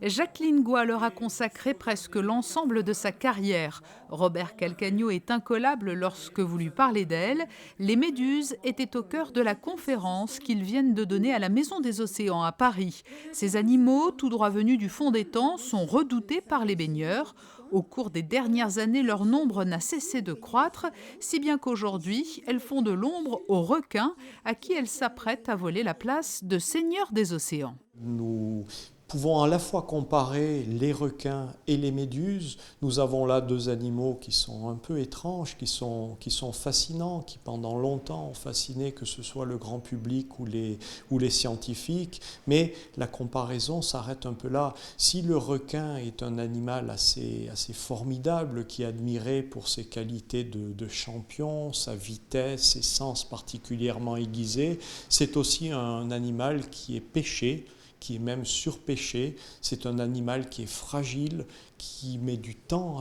Jacqueline Goix leur a consacré presque l'ensemble de sa carrière. Robert Calcagno est incollable lorsque vous lui parlez d'elle. Les méduses étaient au cœur de la conférence qu'ils viennent de donner à la Maison des Océans à Paris. Ces animaux, tout droit venus du fond des temps, sont redoutés par les baigneurs. Au cours des dernières années, leur nombre n'a cessé de croître, si bien qu'aujourd'hui, elles font de l'ombre aux requins, à qui elles s'apprêtent à voler la place de seigneurs des océans. Nous pouvons à la fois comparer les requins et les méduses. Nous avons là deux animaux qui sont un peu étranges, qui sont fascinants, qui pendant longtemps ont fasciné que ce soit le grand public ou les scientifiques. Mais la comparaison s'arrête un peu là. Si le requin est un animal assez formidable, qui est admiré pour ses qualités de champion, sa vitesse, ses sens particulièrement aiguisés, c'est aussi un animal qui est pêché, qui est même surpêché. C'est un animal qui est fragile, qui met du temps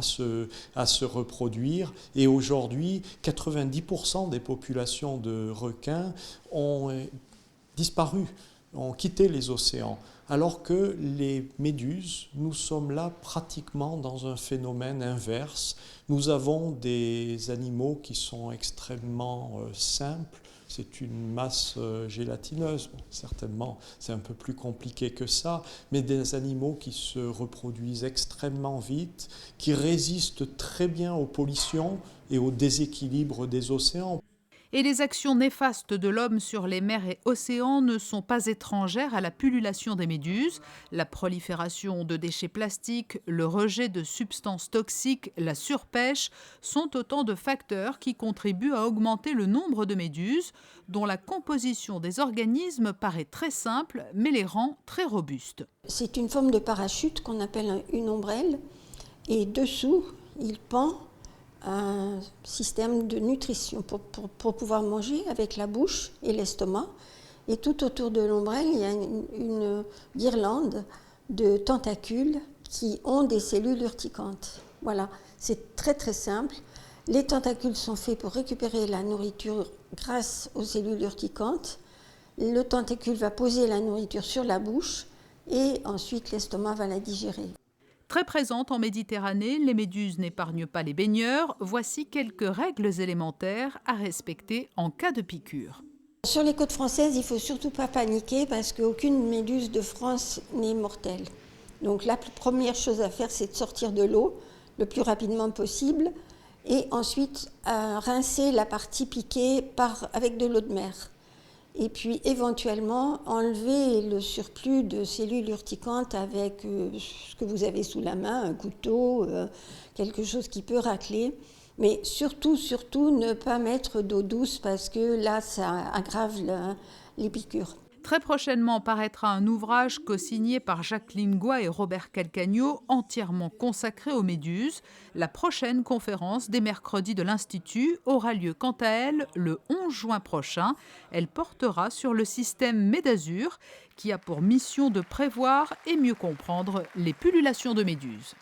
à se reproduire. Et aujourd'hui, 90% des populations de requins ont disparu, ont quitté les océans. Alors que les méduses, nous sommes là pratiquement dans un phénomène inverse. Nous avons des animaux qui sont extrêmement simples. C'est une masse gélatineuse, bon, certainement c'est un peu plus compliqué que ça, mais des animaux qui se reproduisent extrêmement vite, qui résistent très bien aux pollutions et aux déséquilibres des océans. Et les actions néfastes de l'homme sur les mers et océans ne sont pas étrangères à la pullulation des méduses. La prolifération de déchets plastiques, le rejet de substances toxiques, la surpêche sont autant de facteurs qui contribuent à augmenter le nombre de méduses, dont la composition des organismes paraît très simple, mais les rend très robustes. C'est une forme de parachute qu'on appelle une ombrelle, et dessous, il pend un système de nutrition pour pouvoir manger avec la bouche et l'estomac. Et tout autour de l'ombrelle, il y a une guirlande de tentacules qui ont des cellules urticantes. Voilà, c'est très très simple. Les tentacules sont faits pour récupérer la nourriture grâce aux cellules urticantes. Le tentacule va poser la nourriture sur la bouche et ensuite l'estomac va la digérer. Très présentes en Méditerranée, les méduses n'épargnent pas les baigneurs. Voici quelques règles élémentaires à respecter en cas de piqûre. Sur les côtes françaises, il ne faut surtout pas paniquer parce qu'aucune méduse de France n'est mortelle. Donc la première chose à faire, c'est de sortir de l'eau le plus rapidement possible et ensuite rincer la partie piquée avec de l'eau de mer. Et puis éventuellement enlever le surplus de cellules urticantes avec ce que vous avez sous la main, un couteau, quelque chose qui peut racler. Mais surtout, ne pas mettre d'eau douce parce que là, ça aggrave les piqûres. Très prochainement paraîtra un ouvrage co-signé par Jacqueline Goix et Robert Calcagno, entièrement consacré aux méduses. La prochaine conférence des mercredis de l'Institut aura lieu quant à elle le 11 juin prochain. Elle portera sur le système Médazur, qui a pour mission de prévoir et mieux comprendre les pullulations de méduses.